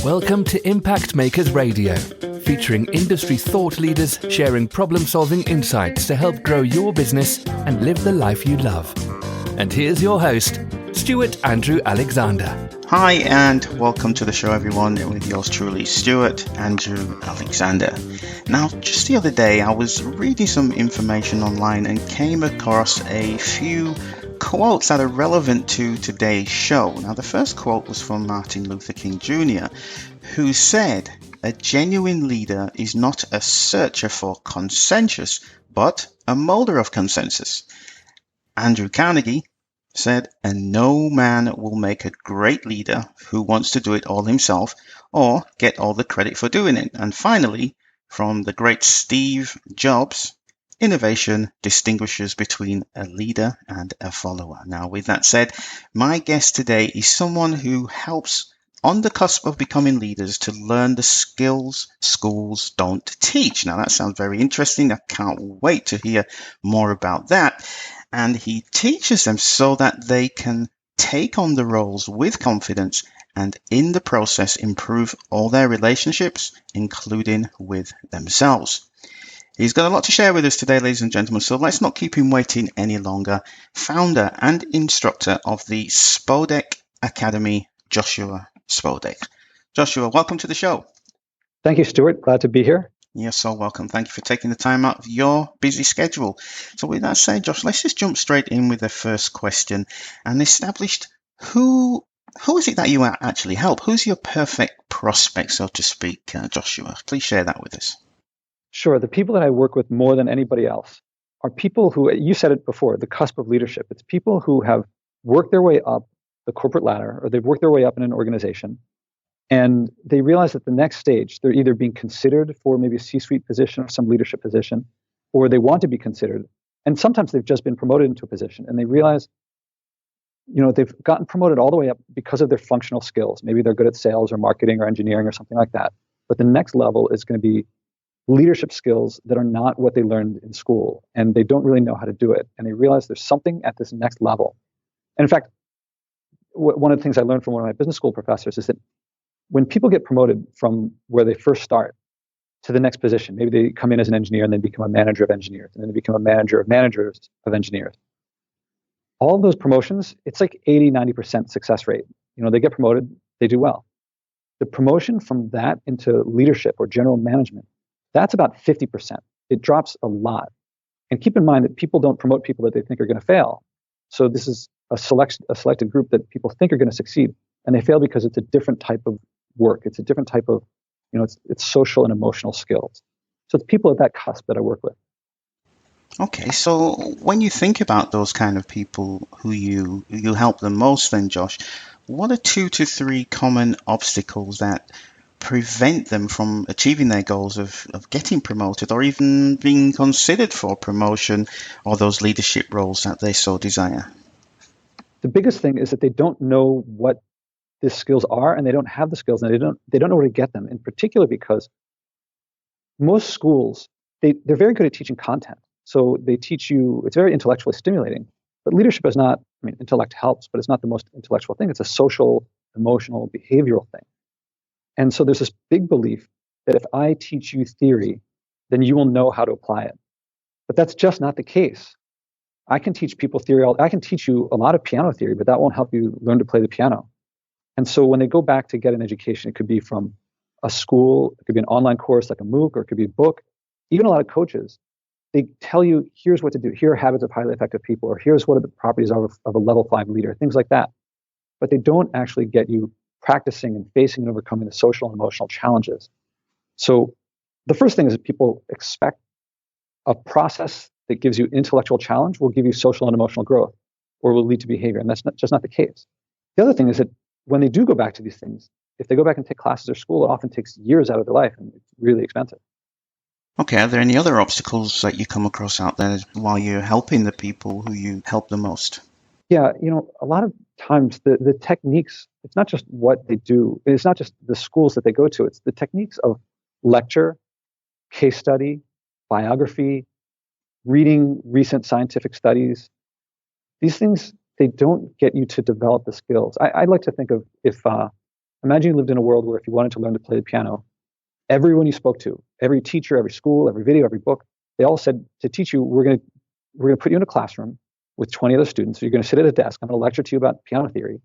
Welcome to Impact Makers Radio, featuring industry thought leaders sharing problem-solving insights to help grow your business and live the life you love. And here's your host, Stewart Andrew Alexander. Hi and welcome to the show, everyone, with yours truly, Stewart Andrew Alexander. Now, just the other day, I was reading some information online and came across a few quotes that are relevant to today's show. Now, the first quote was from Martin Luther King Jr., who said, "A genuine leader is not a searcher for consensus, but a molder of consensus." Andrew Carnegie said, "And no man will make a great leader who wants to do it all himself or get all the credit for doing it." And finally, from the great Steve Jobs, "Innovation distinguishes between a leader and a follower." Now, with that said, my guest today is someone who helps on the cusp of becoming leaders to learn the skills schools don't teach. Now, that sounds very interesting. I can't wait to hear more about that. And he teaches them so that they can take on the roles with confidence and in the process improve all their relationships, including with themselves. He's got a lot to share with us today, ladies and gentlemen, so let's not keep him waiting any longer. Founder and instructor of the Spodek Academy, Joshua Spodek. Joshua, welcome to the show. Thank you, Stewart. Glad to be here. You're so welcome. Thank you for taking the time out of your busy schedule. So with that said, Josh, let's just jump straight in with the first question and establish who is it that you actually help? Who's your perfect prospect, so to speak, Joshua? Please share that with us. Sure. The people that I work with more than anybody else are people who, you said it before, the cusp of leadership. It's people who have worked their way up the corporate ladder, or they've worked their way up in an organization, and they realize that the next stage, they're either being considered for maybe a C-suite position or some leadership position, or they want to be considered. And sometimes they've just been promoted into a position and they realize, they've gotten promoted all the way up because of their functional skills. Maybe they're good at sales or marketing or engineering or something like that. But the next level is going to be leadership skills that are not what they learned in school, and they don't really know how to do it. And they realize there's something at this next level. And in fact, one of the things I learned from one of my business school professors is that when people get promoted from where they first start to the next position, maybe they come in as an engineer and then become a manager of engineers, and then they become a manager of managers of engineers. All of those promotions, it's like 80-90% success rate. They get promoted, they do well. The promotion from that into leadership or general management, that's about 50%. It drops a lot. And keep in mind that people don't promote people that they think are going to fail. So this is a selected group that people think are going to succeed, and they fail because it's a different type of work. It's a different type of, it's social and emotional skills. So it's people at that cusp that I work with. Okay, so when you think about those kind of people who you help the most then, Josh, what are 2 to 3 common obstacles that prevent them from achieving their goals of getting promoted or even being considered for promotion or those leadership roles that they so desire? The biggest thing is that they don't know what the skills are, and they don't have the skills, and they don't know where to get them. In particular, because most schools they're very good at teaching content, so they teach you. It's very intellectually stimulating, but leadership is not. I mean, intellect helps, but it's not the most intellectual thing. It's a social, emotional, behavioral thing. And so there's this big belief that if I teach you theory, then you will know how to apply it. But that's just not the case. I can teach people theory. I can teach you a lot of piano theory, but that won't help you learn to play the piano. And so when they go back to get an education, it could be from a school, it could be an online course like a MOOC, or it could be a book. Even a lot of coaches, they tell you, here's what to do. Here are habits of highly effective people, or here's what are the properties of a level 5 leader, things like that. But they don't actually get you practicing and facing and overcoming the social and emotional challenges. So the first thing is that people expect a process that gives you intellectual challenge will give you social and emotional growth, or will lead to behavior. And that's just not the case. The other thing is that when they do go back to these things, if they go back and take classes or school, it often takes years out of their life, and it's really expensive. Okay, are there any other obstacles that you come across out there while you're helping the people who you help the most? Yeah, a lot of times the techniques, it's not just what they do, it's not just the schools that they go to, it's the techniques of lecture, case study, biography, reading recent scientific studies. These things, they don't get you to develop the skills. I like to think of if Imagine you lived in a world where if you wanted to learn to play the piano, everyone you spoke to, every teacher, every school, every video, every book, they all said, to teach you, we're going to put you in a classroom with 20 other students. So you're going to sit at a desk. I'm going to lecture to you about piano theory.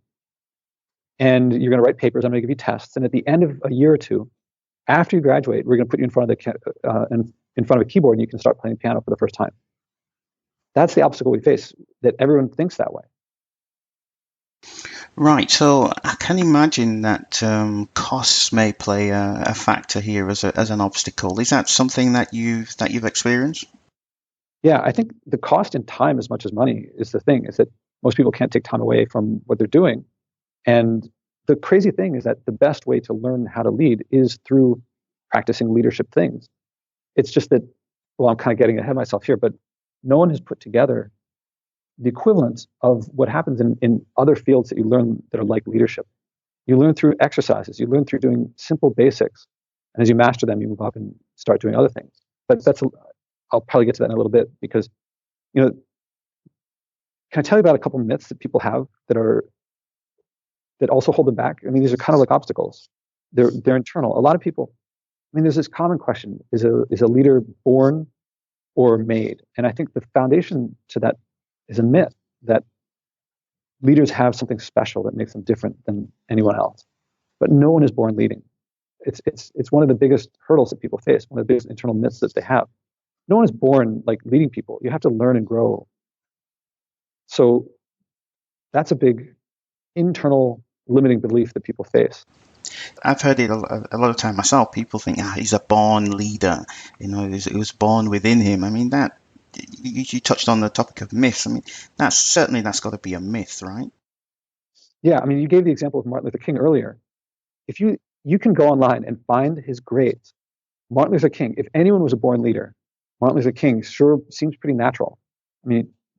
And you're going to write papers. I'm going to give you tests. And at the end of a year or two, after you graduate, we're going to put you in front of in front of a keyboard, and you can start playing piano for the first time. That's the obstacle we face, that everyone thinks that way. Right. So I can imagine that costs may play a factor here as an obstacle. Is that something that you've experienced? Yeah, I think the cost in time as much as money is the thing, is that most people can't take time away from what they're doing. And the crazy thing is that the best way to learn how to lead is through practicing leadership things. It's just that, well, I'm kind of getting ahead of myself here, but no one has put together the equivalent of what happens in other fields that you learn that are like leadership. You learn through exercises. You learn through doing simple basics. And as you master them, you move up and start doing other things. But I'll probably get to that in a little bit, because, can I tell you about a couple of myths that people have that also hold them back? I mean, these are kind of like obstacles. They're internal. A lot of people, there's this common question: is a leader born or made? And I think the foundation to that is a myth that leaders have something special that makes them different than anyone else. But no one is born leading. It's one of the biggest hurdles that people face, one of the biggest internal myths that they have. No one is born like leading people. You have to learn and grow. So that's a big internal limiting belief that people face. I've heard it a lot of time myself. People think, he's a born leader. It was born within him. I mean, that you touched on the topic of myths. I mean, that's got to be a myth, right? Yeah, you gave the example of Martin Luther King earlier. If you can go online and find his grades, Martin Luther King, if anyone was a born leader, Martin Luther King sure seems pretty natural.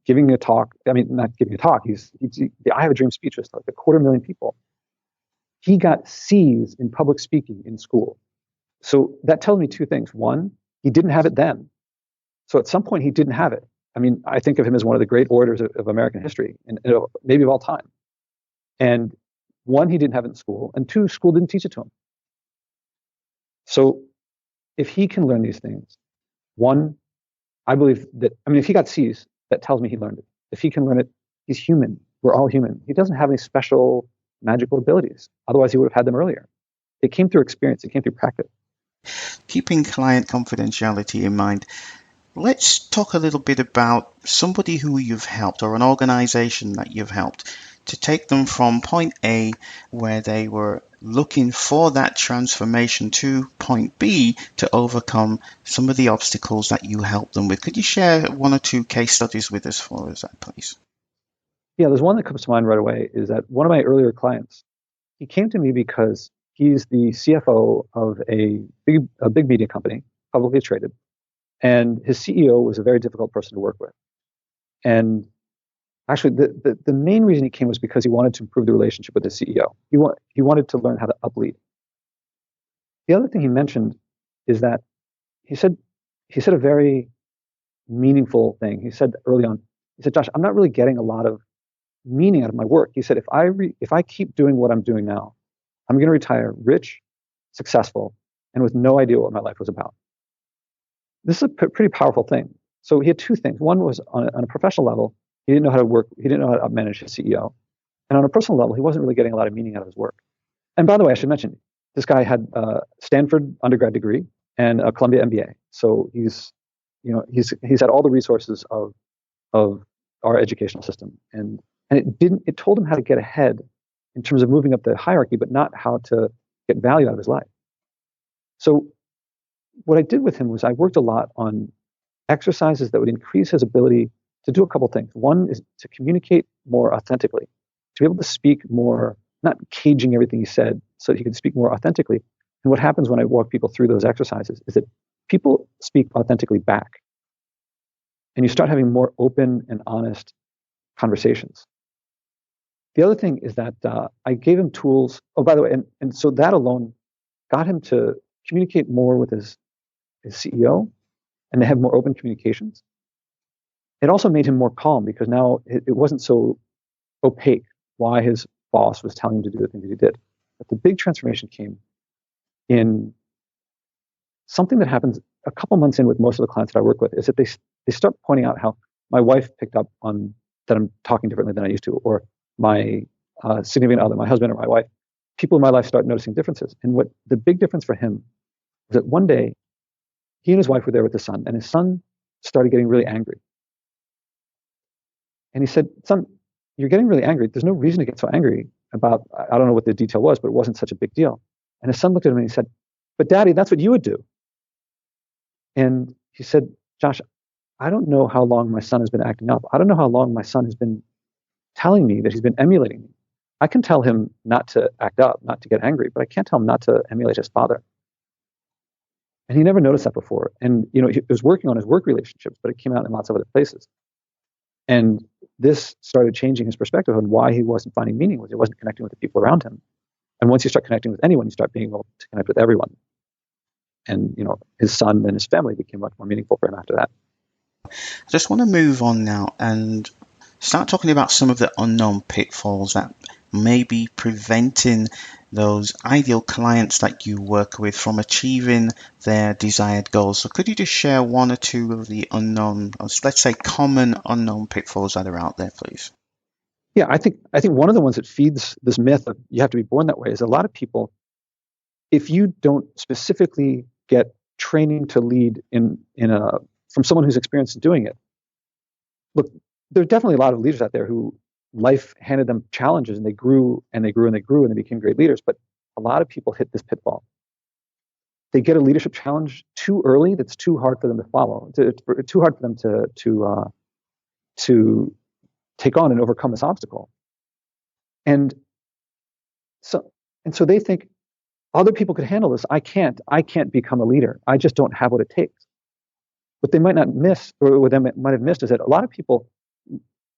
Giving a talk, not giving a talk, he's the I Have a Dream speech was like 250,000 people. He got C's in public speaking in school. So that tells me two things. One, he didn't have it then. So at some point he didn't have it. I think of him as one of the great orators of American history, and maybe of all time. And one, he didn't have it in school, and two, school didn't teach it to him. So if he can learn these things, one, I believe that, if he got C's, that tells me he learned it. If he can learn it, he's human. We're all human. He doesn't have any special magical abilities. Otherwise, he would have had them earlier. It came through experience. It came through practice. Keeping client confidentiality in mind, let's talk a little bit about somebody who you've helped, or an organization that you've helped, to take them from point A, where they were looking for that transformation, to point B, to overcome some of the obstacles that you helped them with. Could you share one or two case studies with us for us, please? Yeah, there's one that comes to mind right away, is that one of my earlier clients, he came to me because he's the CFO of a big media company, publicly traded, and his CEO was a very difficult person to work with. And actually, the main reason he came was because he wanted to improve the relationship with the CEO. He wanted to learn how to uplead. The other thing he mentioned is that he said a very meaningful thing. He said early on, Josh, I'm not really getting a lot of meaning out of my work. He said, if I keep doing what I'm doing now, I'm going to retire rich, successful, and with no idea what my life was about. This is a pretty powerful thing. So he had two things. One was on a professional level, he didn't know how to work. He didn't know how to manage his CEO. And on a personal level, he wasn't really getting a lot of meaning out of his work. And by the way, I should mention, this guy had a Stanford undergrad degree and a Columbia MBA. So he's had all the resources of our educational system. And it told him how to get ahead in terms of moving up the hierarchy, but not how to get value out of his life. So what I did with him was I worked a lot on exercises that would increase his ability to do a couple things. One is to communicate more authentically, to be able to speak more, not caging everything he said, so that he could speak more authentically. And what happens when I walk people through those exercises is that people speak authentically back. And you start having more open and honest conversations. The other thing is that I gave him tools. Oh, by the way, and so that alone got him to communicate more with his CEO and to have more open communications. It also made him more calm, because now it wasn't so opaque why his boss was telling him to do the things that he did. But the big transformation came in something that happens a couple months in with most of the clients that I work with, is that they start pointing out how my wife picked up on that I'm talking differently than I used to, or my significant other, my husband or my wife. People in my life start noticing differences. And what the big difference for him was that one day he and his wife were there with his son, and his son started getting really angry. And he said, "Son, you're getting really angry. There's no reason to get so angry about," I don't know what the detail was, but it wasn't such a big deal. And his son looked at him and he said, "But Daddy, that's what you would do." And he said, "Josh, I don't know how long my son has been acting up. I don't know how long my son has been telling me that he's been emulating me. I can tell him not to act up, not to get angry, but I can't tell him not to emulate his father." And he never noticed that before. And he was working on his work relationships, but it came out in lots of other places. And this started changing his perspective on why he wasn't finding meaning, was he wasn't connecting with the people around him. And once you start connecting with anyone, you start being able to connect with everyone. And his son and his family became much more meaningful for him after that. I just want to move on now and start talking about some of the unknown pitfalls that may be preventing those ideal clients that you work with from achieving their desired goals. So could you just share one or two of the unknown, let's say common unknown pitfalls that are out there, please? Yeah, I think one of the ones that feeds this myth of you have to be born that way is a lot of people, if you don't specifically get training to lead from someone who's experienced in doing it. Look, there are definitely a lot of leaders out there who life handed them challenges and they grew and they grew and they grew and they became great leaders. But a lot of people hit this pitfall. They get a leadership challenge too early that's too hard for them to follow, too hard for them to take on and overcome this obstacle. And so they think other people could handle this. I can't become a leader. I just don't have what it takes. What they might not miss, or what they might have missed, is that a lot of people,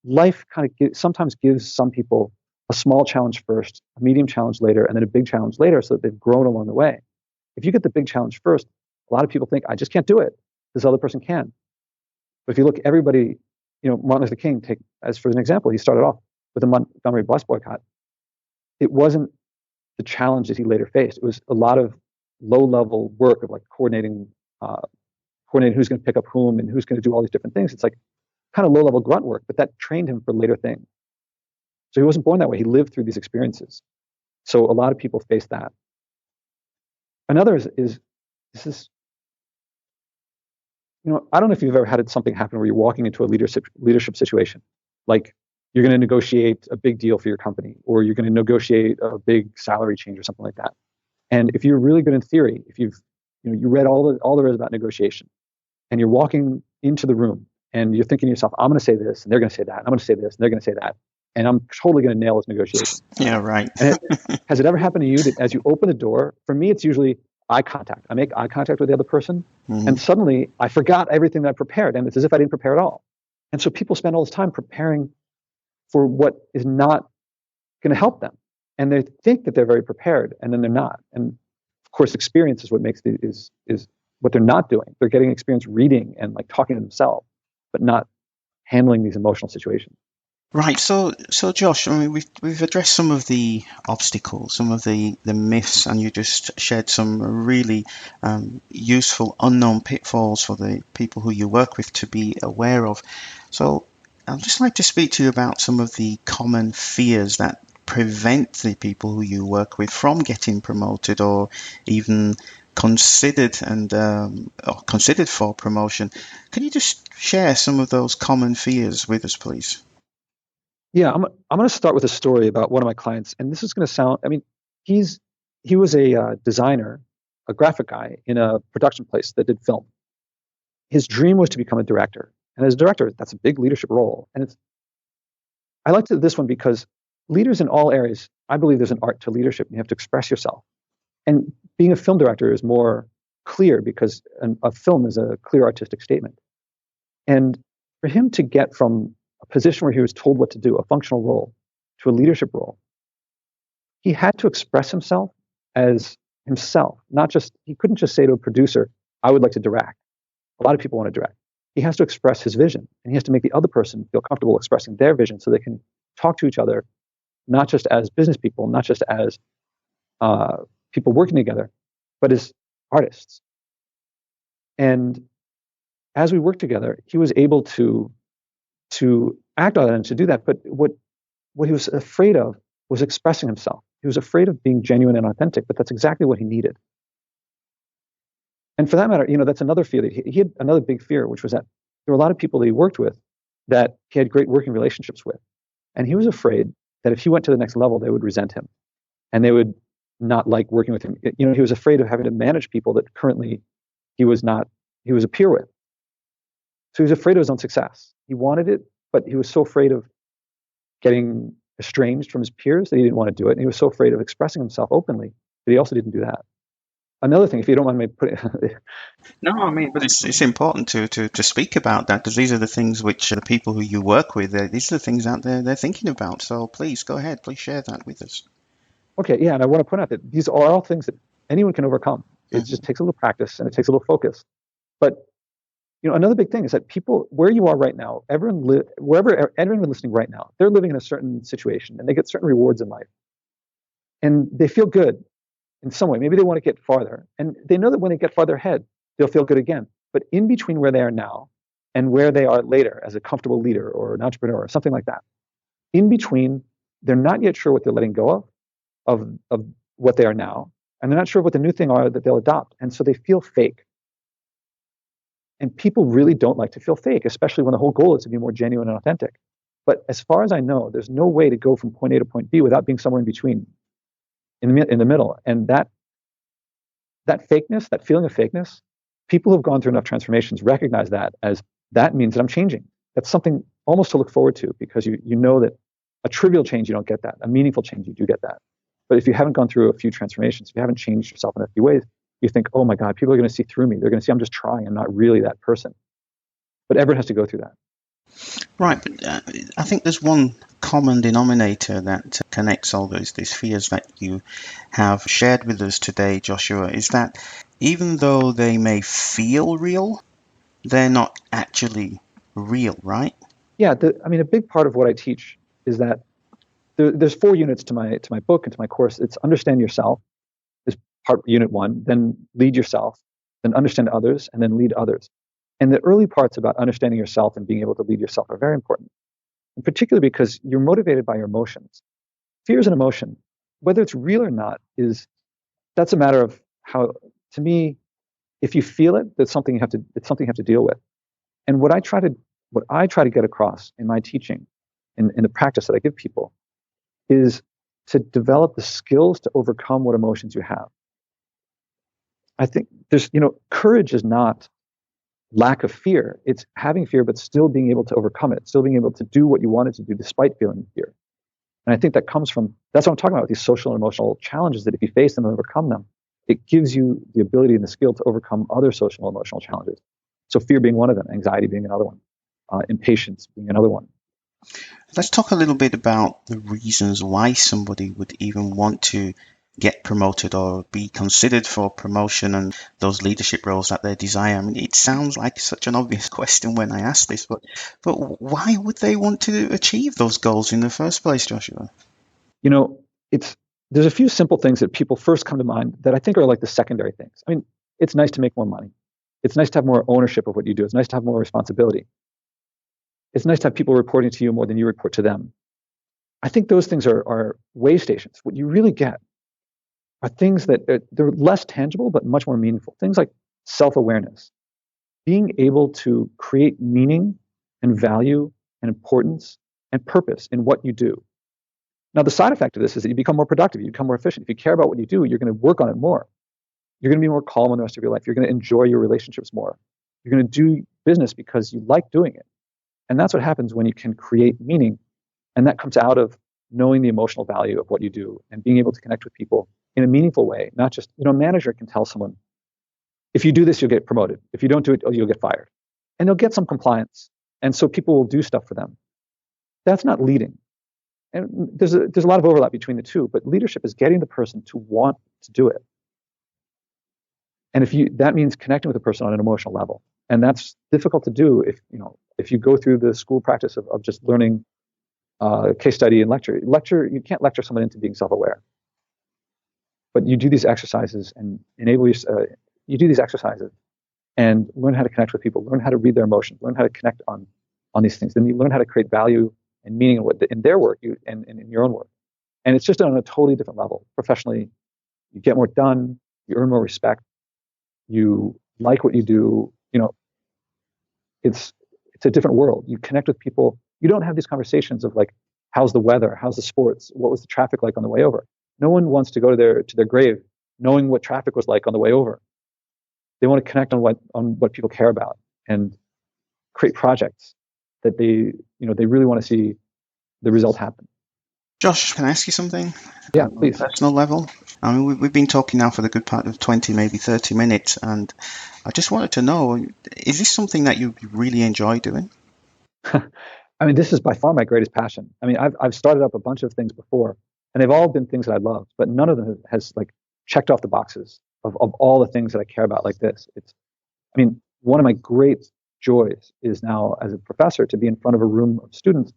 life kind of sometimes gives some people a small challenge first, a medium challenge later, and then a big challenge later, so that they've grown along the way. If you get the big challenge first, a lot of people think, I just can't do it. This other person can. But if you look, everybody, Martin Luther King, as for an example, he started off with the Montgomery bus boycott. It wasn't the challenge that he later faced. It was a lot of low-level work of like coordinating who's going to pick up whom and who's going to do all these different things. It's like kind of low-level grunt work, but that trained him for later things. So he wasn't born that way. He lived through these experiences. So a lot of people face that. Another is this, I don't know if you've ever had something happen where you're walking into a leadership situation, like you're going to negotiate a big deal for your company, or you're going to negotiate a big salary change or something like that. And if you're really good in theory, if you read all there is about negotiation, and you're walking into the room and you're thinking to yourself, I'm going to say this and they're going to say that, and I'm going to say this and they're going to say that, and I'm totally going to nail this negotiation. Yeah, right. Has it ever happened to you that as you open the door, for me, it's usually eye contact. I make eye contact with the other person, and suddenly I forgot everything that I prepared, and it's as if I didn't prepare at all. And so people spend all this time preparing for what is not going to help them, and they think that they're very prepared, and then they're not. And of course, experience is what makes is what they're not doing. They're getting experience reading and like talking to themselves, but not handling these emotional situations. Right. So Josh, I mean, we've addressed some of the obstacles, some of the myths, and you just shared some really useful unknown pitfalls for the people who you work with to be aware of. So I'd just like to speak to you about some of the common fears that prevent the people who you work with from getting promoted or even considered for promotion. Can you just share some of those common fears with us, please? Yeah, I'm going to start with a story about one of my clients, and this is going to sound. I mean, he was a designer, a graphic guy in a production place that did film. His dream was to become a director, and as a director, that's a big leadership role. And I liked this one because leaders in all areas, I believe there's an art to leadership. And you have to express yourself, and being a film director is more clear because a film is a clear artistic statement. And for him to get from a position where he was told what to do, a functional role, to a leadership role, he had to express himself as himself. He couldn't just say to a producer, I would like to direct. A lot of people want to direct. He has to express his vision, and he has to make the other person feel comfortable expressing their vision so they can talk to each other, not just as business people, not just as people working together, but as artists. And as we worked together, he was able to act on it and to do that. But what he was afraid of was expressing himself. He was afraid of being genuine and authentic, but that's exactly what he needed. And for that matter, that's another fear that he had another big fear, which was that there were a lot of people that he worked with that he had great working relationships with. And he was afraid that if he went to the next level, they would resent him and they would not like working with him. He was afraid of having to manage people that currently he was a peer with. So he was afraid of his own success. He wanted it, but he was so afraid of getting estranged from his peers that he didn't want to do it. And he was so afraid of expressing himself openly that he also didn't do that. Another thing, if you don't mind me putting... No, I mean, but it's important to speak about that, because these are the things which the people who you work with, these are the things out there they're thinking about. So please go ahead, please share that with us. Okay, yeah, and I want to point out that these are all things that anyone can overcome. It just takes a little practice and it takes a little focus. But another big thing is that people, where you are right now, wherever everyone listening right now, they're living in a certain situation and they get certain rewards in life, and they feel good in some way. Maybe they want to get farther, and they know that when they get farther ahead, they'll feel good again. But in between where they are now and where they are later as a comfortable leader or an entrepreneur or something like that, in between, they're not yet sure what they're letting go of what they are now, and they're not sure what the new thing are that they'll adopt, and so they feel fake. And people really don't like to feel fake, especially when the whole goal is to be more genuine and authentic. But as far as I know, there's no way to go from point A to point B without being somewhere in between, in the middle. And that fakeness, that feeling of fakeness, people who've gone through enough transformations recognize that as that means that I'm changing. That's something almost to look forward to, because you know that a trivial change, you don't get that. A meaningful change, you do get that. But if you haven't gone through a few transformations, if you haven't changed yourself in a few ways, you think, oh my God, people are going to see through me. They're going to see I'm just trying. I'm not really that person. But everyone has to go through that. Right, but I think there's one common denominator that connects all these fears that you have shared with us today, Joshua, is that even though they may feel real, they're not actually real, right? Yeah, a big part of what I teach is that there's 4 units to my book and to my course. It's understand yourself, is part unit 1, then lead yourself, then understand others, and then lead others. And the early parts about understanding yourself and being able to lead yourself are very important, and particularly because you're motivated by your emotions. Fear is an emotion. Whether it's real or not that's a matter of how, to me, if you feel it, it's something you have to deal with. And what I try to get across in my teaching, in the practice that I give people, is to develop the skills to overcome what emotions you have. I think there's, courage is not lack of fear. It's having fear, but still being able to overcome it, still being able to do what you wanted to do despite feeling fear. And I think that comes from, that's what I'm talking about, these social and emotional challenges, that if you face them and overcome them, it gives you the ability and the skill to overcome other social and emotional challenges. So fear being one of them, anxiety being another one, impatience being another one. Let's talk a little bit about the reasons why somebody would even want to get promoted or be considered for promotion and those leadership roles that they desire. I mean, it sounds like such an obvious question when I ask this, but why would they want to achieve those goals in the first place, Joshua? There's a few simple things that people first come to mind that I think are like the secondary things. I mean, it's nice to make more money. It's nice to have more ownership of what you do. It's nice to have more responsibility. It's nice to have people reporting to you more than you report to them. I think those things are way stations. What you really get are things that they're less tangible, but much more meaningful. Things like self-awareness, being able to create meaning and value and importance and purpose in what you do. Now, the side effect of this is that you become more productive, you become more efficient. If you care about what you do, you're going to work on it more. You're going to be more calm in the rest of your life. You're going to enjoy your relationships more. You're going to do business because you like doing it. And that's what happens when you can create meaning. And that comes out of knowing the emotional value of what you do and being able to connect with people in a meaningful way. Not just, a manager can tell someone, if you do this, you'll get promoted. If you don't do it, you'll get fired. And they'll get some compliance. And so people will do stuff for them. That's not leading. And there's a lot of overlap between the two, but leadership is getting the person to want to do it. And that means connecting with the person on an emotional level. And that's difficult to do if you go through the school practice of just learning case study and lecture. You can't lecture someone into being self-aware. But you do these exercises and you do these exercises and learn how to connect with people, learn how to read their emotions, learn how to connect on these things. Then you learn how to create value and meaning in their work and in your own work. And it's just on a totally different level. Professionally, you get more done, you earn more respect, you like what you do. It's a different world. You connect with people. You don't have these conversations of like, how's the weather? How's the sports? What was the traffic like on the way over? No one wants to go to their grave knowing what traffic was like on the way over. They want to connect on what people care about and create projects that they really want to see the result happen. Josh, can I ask you something? Yeah, please. On a personal level? I mean, we've been talking now for the good part of 20, maybe 30 minutes, and I just wanted to know, is this something that you really enjoy doing? I mean, this is by far my greatest passion. I mean, I've started up a bunch of things before, and they've all been things that I love, but none of them has like checked off the boxes of all the things that I care about like this. One of my great joys is now as a professor to be in front of a room of students,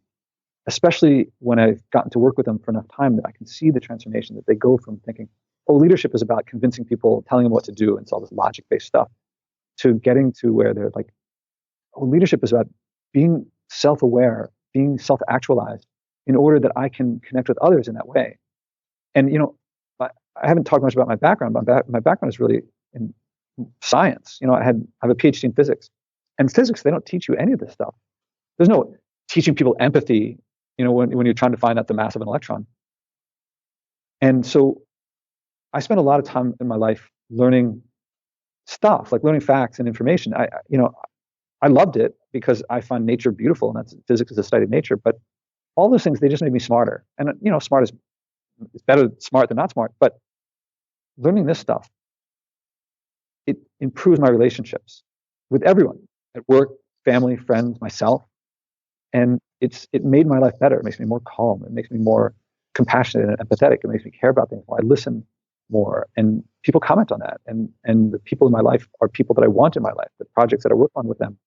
especially when I've gotten to work with them for enough time that I can see the transformation that they go from thinking, oh, leadership is about convincing people, telling them what to do, and it's all this logic-based stuff, to getting to where they're like, oh, leadership is about being self-aware, being self-actualized in order that I can connect with others in that way. And, I haven't talked much about my background, but my background is really in science. I have a PhD in physics. And physics, they don't teach you any of this stuff. There's no teaching people empathy, when you're trying to find out the mass of an electron. And so I spent a lot of time in my life learning stuff, like learning facts and information. I loved it because I find nature beautiful, and that's physics is a study of nature. But all those things, they just made me smarter. And smart is better smart than not smart. But learning this stuff, it improves my relationships with everyone at work, family, friends, myself. And it made my life better. It makes me more calm. It makes me more compassionate and empathetic. It makes me care about things more. I listen more, and people comment on that. And the people in my life are people that I want in my life, the projects that I work on with them.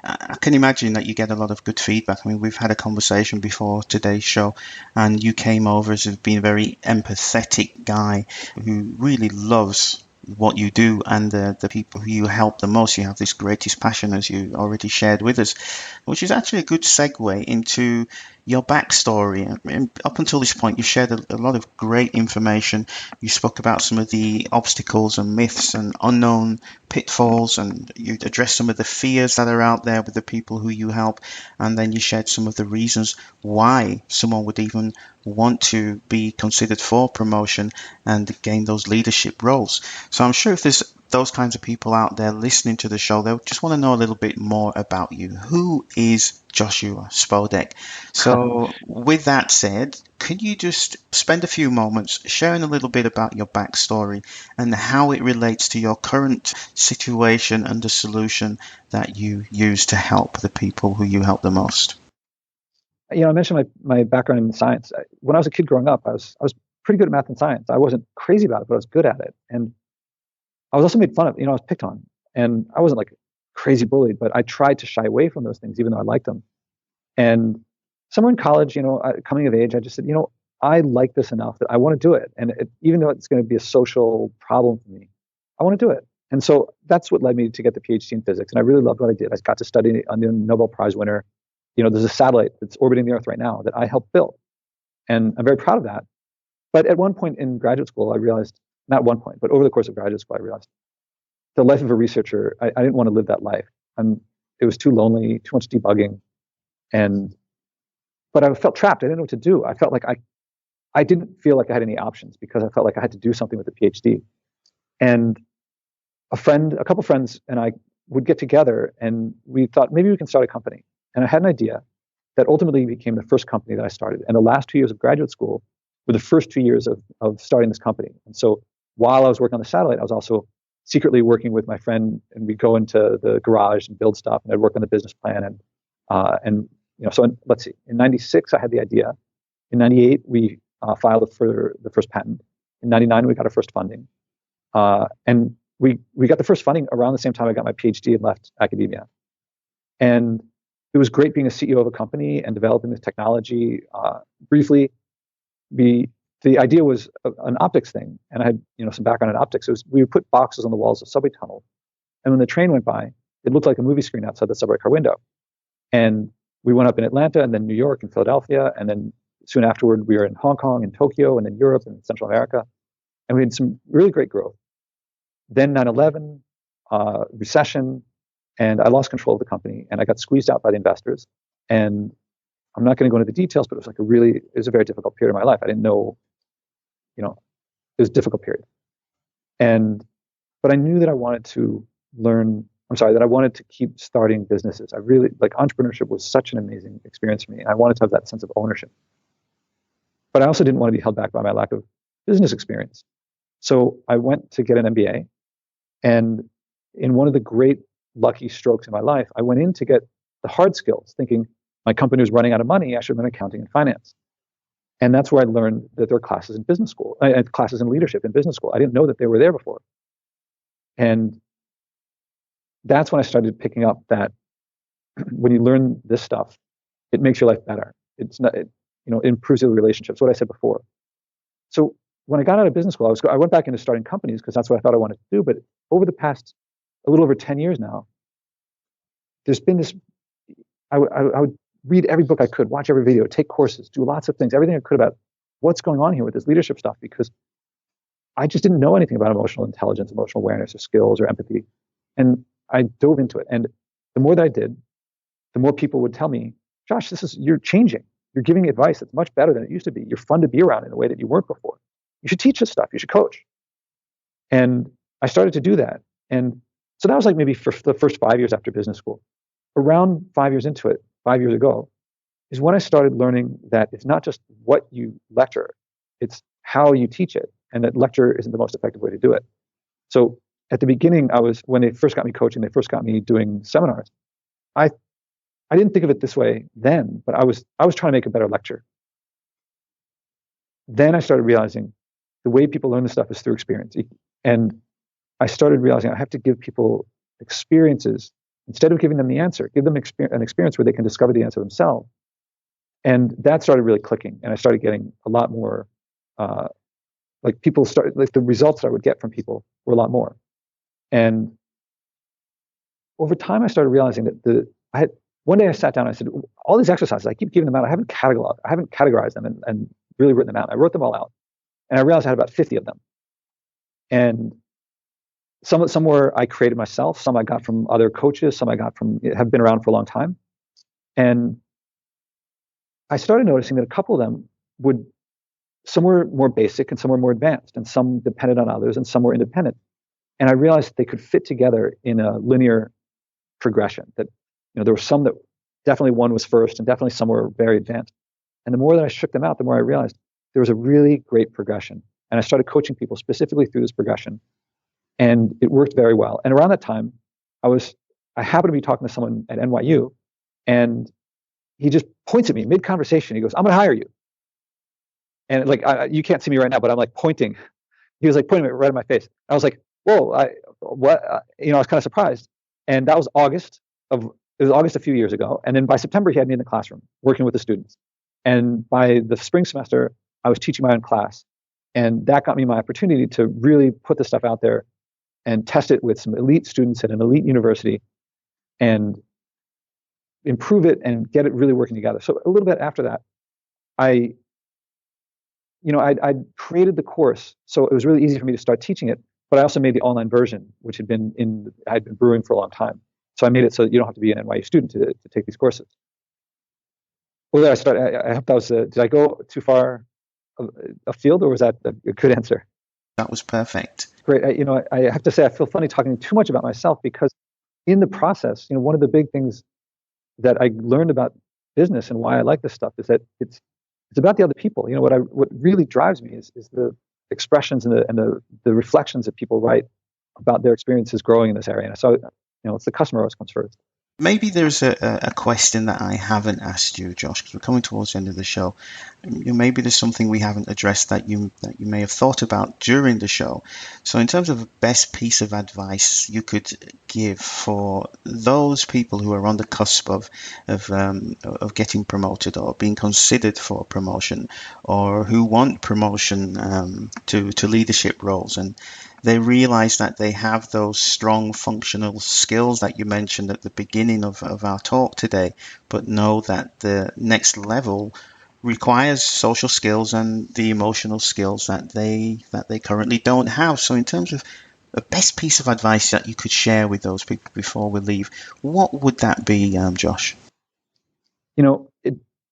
I can imagine that you get a lot of good feedback. I mean, we've had a conversation before today's show, and you came over as being a very empathetic guy who really loves what you do and the people who you help the most. You have this greatest passion, as you already shared with us, which is actually a good segue into your backstory. Up until this point, you shared a lot of great information. You spoke about some of the obstacles and myths and unknown pitfalls, and you addressed some of the fears that are out there with the people who you help. And then you shared some of the reasons why someone would even want to be considered for promotion and gain those leadership roles. So I'm sure if there's those kinds of people out there listening to the show, they'll just want to know a little bit more about you. Who is Joshua Spodek? So with that said, could you just spend a few moments sharing a little bit about your backstory and how it relates to your current situation and the solution that you use to help the people who you help the most? I mentioned my background in science. When I was a kid growing up, I was pretty good at math and science. I wasn't crazy about it, but I was good at it. And I was also made fun of. I was picked on. And I wasn't like crazy bullied, but I tried to shy away from those things, even though I liked them. And somewhere in college, coming of age, I just said, I like this enough that I want to do it. And even though it's going to be a social problem for me, I want to do it. And so that's what led me to get the PhD in physics. And I really loved what I did. I got to study under a Nobel Prize winner. There's a satellite that's orbiting the Earth right now that I helped build. And I'm very proud of that. But at one point in graduate school, I realized, not one point, but over the course of graduate school, I realized the life of a researcher, I didn't want to live that life. It was too lonely, too much debugging. But I felt trapped. I didn't know what to do. I felt like I didn't feel like I had any options because I felt like I had to do something with the PhD. And a couple friends and I would get together and we thought maybe we can start a company. And I had an idea that ultimately became the first company that I started. And the last 2 years of graduate school were the first 2 years of starting this company. And so while I was working on the satellite, I was also secretly working with my friend, and we'd go into the garage and build stuff, and I'd work on the business plan. Let's see. In 96, I had the idea. In 98, we filed for the first patent. In 99, we got our first funding. And we got the first funding around the same time I got my PhD and left academia. And it was great being a CEO of a company and developing this technology. Briefly, we the idea was an optics thing, and I had some background in optics. We would put boxes on the walls of subway tunnels, and when the train went by, it looked like a movie screen outside the subway car window. And we went up in Atlanta, and then New York and Philadelphia, and then soon afterward we were in Hong Kong and Tokyo, and then Europe and Central America, and we had some really great growth. Then 9/11, recession, and I lost control of the company, and I got squeezed out by the investors. And I'm not going to go into the details, but it was a very difficult period of my life. I didn't know, it was a difficult period. But I knew that I wanted to that I wanted to keep starting businesses. I really, entrepreneurship was such an amazing experience for me. And I wanted to have that sense of ownership. But I also didn't want to be held back by my lack of business experience. So I went to get an MBA. And in one of the great lucky strokes in my life, I went in to get the hard skills, thinking my company was running out of money. I should learn accounting and finance. And that's where I learned that there are classes in business school, classes in leadership in business school. I didn't know that they were there before. And that's when I started picking up that when you learn this stuff, it makes your life better. It improves your relationships, what I said before. So when I got out of business school, I went back into starting companies because that's what I thought I wanted to do. But over the past a little over 10 years now, there's been this, I would read every book I could, watch every video, take courses, do lots of things, everything I could about what's going on here with this leadership stuff, because I just didn't know anything about emotional intelligence, emotional awareness, or skills, or empathy. And I dove into it. And the more that I did, the more people would tell me, Josh, you're changing. You're giving advice that's much better than it used to be. You're fun to be around in a way that you weren't before. You should teach this stuff. You should coach. And I started to do that. And so that was maybe for the first 5 years after business school. Around 5 years into it, 5 years ago, is when I started learning that it's not just what you lecture, it's how you teach it. And that lecture isn't the most effective way to do it. So at the beginning, when they first got me coaching, they first got me doing seminars. I didn't think of it this way then, but I was trying to make a better lecture. Then I started realizing the way people learn this stuff is through experience. And I started realizing I have to give people experiences instead of giving them the answer. Give them an experience where they can discover the answer themselves. And that started really clicking. And I started getting a lot more, the results that I would get from people were a lot more. And over time, I started realizing that one day I sat down and I said, all these exercises, I keep giving them out. I haven't categorized them and really written them out. I wrote them all out. And I realized I had about 50 of them. And some were I created myself, some I got from other coaches, some I got have been around for a long time. And I started noticing that a couple of them some were more basic and some were more advanced, and some depended on others and some were independent. And I realized they could fit together in a linear progression, that there were some that definitely one was first and definitely some were very advanced. And the more that I shook them out, the more I realized there was a really great progression. And I started coaching people specifically through this progression. And it worked very well. And around that time, I happened to be talking to someone at NYU, and he just points at me mid-conversation. He goes, "I'm going to hire you." And you can't see me right now, but I'm pointing. He was pointing right at my face. I was like, "Whoa, what?" I was kind of surprised. And that was August a few years ago. And then by September, he had me in the classroom working with the students. And by the spring semester, I was teaching my own class. And that got me my opportunity to really put the stuff out there and test it with some elite students at an elite university and improve it and get it really working together. So a little bit after that, I created the course. So it was really easy for me to start teaching it, but I also made the online version, which I had been brewing for a long time. So I made it so that you don't have to be an NYU student to take these courses. Well, there I started. I hope that was, did I go too far afield, or was that a good answer? That was perfect. Great. I have to say, I feel funny talking too much about myself, because in the process, one of the big things that I learned about business and why I like this stuff is that it's about the other people. What really drives me is the expressions and the reflections that people write about their experiences growing in this area. And so, it's the customer always comes first. Maybe there's a question that I haven't asked you, Josh, because we're coming towards the end of the show. Maybe there's something we haven't addressed that you may have thought about during the show. So in terms of the best piece of advice you could give for those people who are on the cusp of getting promoted or being considered for promotion, or who want promotion to leadership roles, and they realize that they have those strong functional skills that you mentioned at the beginning of our talk today, but know that the next level requires social skills and the emotional skills that they currently don't have. So in terms of the best piece of advice that you could share with those people before we leave, what would that be, Josh?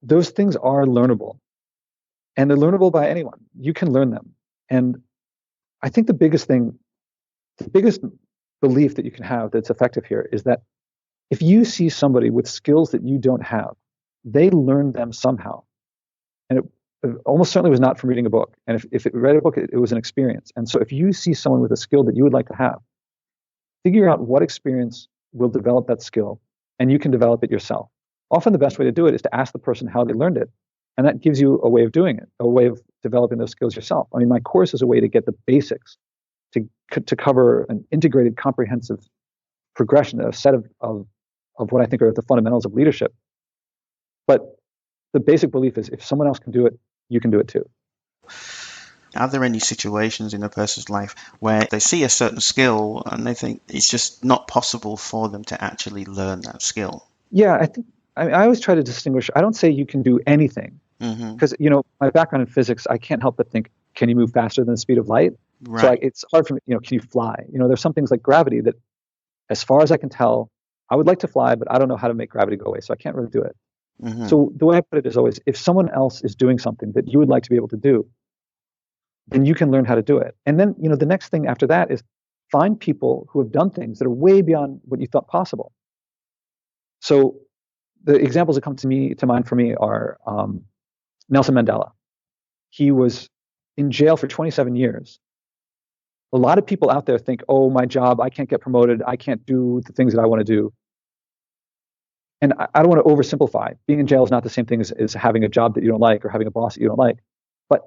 Those things are learnable, and they're learnable by anyone. You can learn them. And I think the biggest belief that you can have that's effective here is that if you see somebody with skills that you don't have, they learned them somehow. And it almost certainly was not from reading a book. And if it read a book, it was an experience. And so if you see someone with a skill that you would like to have, figure out what experience will develop that skill, and you can develop it yourself. Often the best way to do it is to ask the person how they learned it. And that gives you a way of doing it, a way of developing those skills yourself. I mean, my course is a way to get the basics, to cover an integrated, comprehensive progression, a set of what I think are the fundamentals of leadership. But the basic belief is if someone else can do it, you can do it too. Are there any situations in a person's life where they see a certain skill and they think it's just not possible for them to actually learn that skill? Yeah, I always try to distinguish. I don't say you can do anything, because my background in physics, I can't help but think, can you move faster than the speed of light? Right. So it's hard for me. Can you fly? There's some things like gravity that, as far as I can tell, I would like to fly, but I don't know how to make gravity go away, so I can't really do it. So the way I put it is always, if someone else is doing something that you would like to be able to do, then you can learn how to do it. And then, the next thing after that is find people who have done things that are way beyond what you thought possible. So the examples that come to mind for me are Nelson Mandela. He was in jail for 27 years. A lot of people out there think, oh, my job, I can't get promoted. I can't do the things that I want to do. And I don't want to oversimplify. Being in jail is not the same thing as having a job that you don't like or having a boss that you don't like. But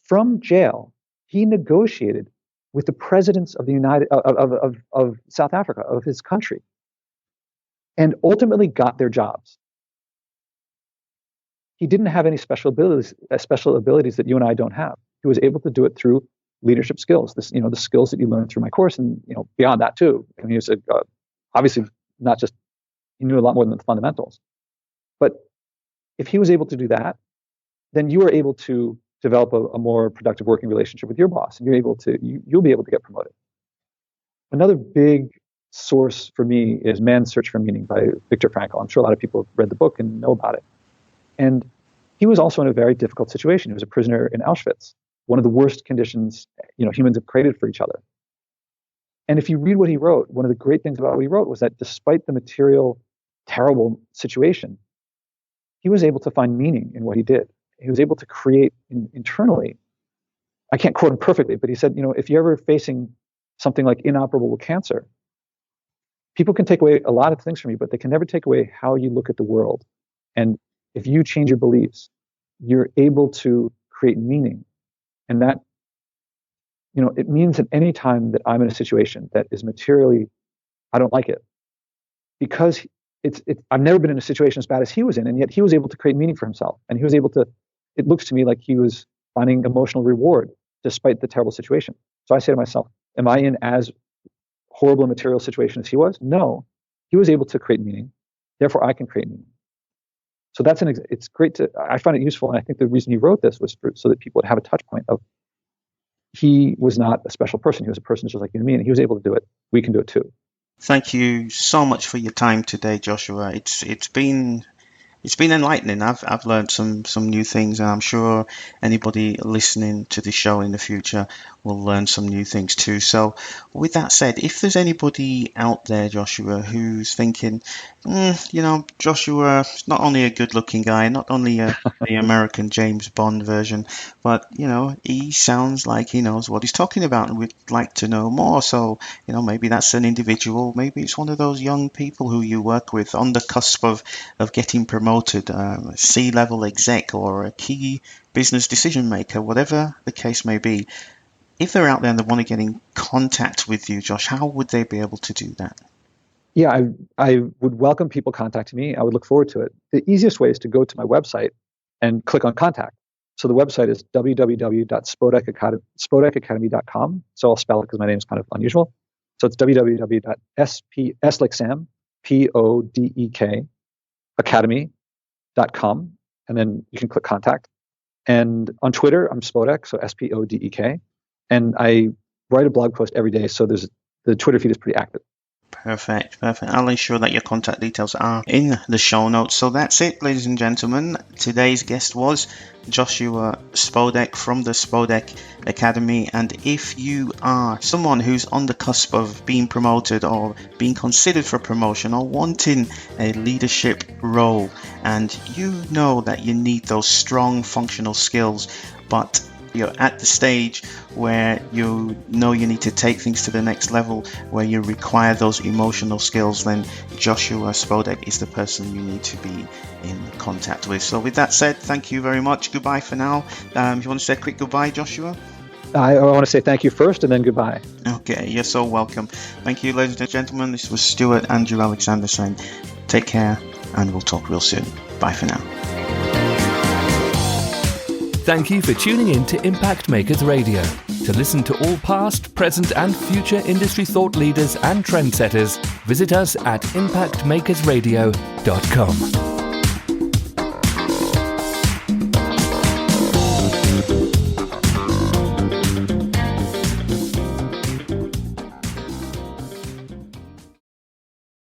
from jail, he negotiated with the presidents of the of South Africa, of his country, and ultimately got their jobs. He didn't have any special abilities that you and I don't have. He was able to do it through leadership skills. The skills that you learn through my course, and beyond that too. I mean, he was obviously not just, he knew a lot more than the fundamentals. But if he was able to do that, then you are able to develop a more productive working relationship with your boss, and you'll be able to get promoted. Another big source for me is Man's Search for Meaning by Viktor Frankl. I'm sure a lot of people have read the book and know about it. And he was also in a very difficult situation. He was a prisoner in Auschwitz, one of the worst conditions humans have created for each other. And if you read what he wrote, one of the great things about what he wrote was that despite the material, terrible situation, he was able to find meaning in what he did. He was able to create internally. I can't quote him perfectly, but he said, if you're ever facing something like inoperable cancer, people can take away a lot of things from you, but they can never take away how you look at the world. And if you change your beliefs, you're able to create meaning. And that, it means at any time that I'm in a situation that is materially, I don't like it, because I've never been in a situation as bad as he was in, and yet he was able to create meaning for himself. And he was able to, it looks to me like he was finding emotional reward despite the terrible situation. So I say to myself, am I in as horrible a material situation as he was? No, he was able to create meaning. Therefore, I can create meaning. So it's great I find it useful. And I think the reason he wrote this was so that people would have a touch point of, he was not a special person. He was a person just like you and me, and he was able to do it. We can do it too. Thank you so much for your time today, Joshua. It's been It's been enlightening. I've learned some new things, and I'm sure anybody listening to the show in the future will learn some new things too. So with that said, if there's anybody out there, Joshua, who's thinking, Joshua's not only a good looking guy, not only the American James Bond version, but he sounds like he knows what he's talking about, and we'd like to know more. So maybe that's an individual, maybe it's one of those young people who you work with on the cusp of getting promoted, a C-level exec or a key business decision maker, whatever the case may be. If they're out there and they want to get in contact with you, Josh, how would they be able to do that? Yeah, I would welcome people contacting me. I would look forward to it. The easiest way is to go to my website and click on contact. So the website is www.spodekacademy.com. So I'll spell it because my name is kind of unusual. So it's www.s like Sam, Podek academy.com, and then you can click contact. And on Twitter, I'm Spodek, so Spodek, and I write a blog post every day, so the Twitter feed is pretty active. Perfect. I'll ensure that your contact details are in the show notes. So that's it, ladies and gentlemen. Today's guest was Joshua Spodek from the Spodek Academy. And if you are someone who's on the cusp of being promoted or being considered for promotion or wanting a leadership role, and you know that you need those strong functional skills, but you're at the stage where you know you need to take things to the next level, where you require those emotional skills, then Joshua Spodek is the person you need to be in contact with. So with that said, thank you very much. Goodbye for now. If you want to say a quick goodbye, Joshua? I want to say thank you first and then goodbye. Okay, you're so welcome. Thank you, ladies and gentlemen. This was Stewart Andrew Alexander saying take care, and we'll talk real soon. Bye for now. Thank you for tuning in to Impact Makers Radio. To listen to all past, present and future industry thought leaders and trendsetters, visit us at impactmakersradio.com.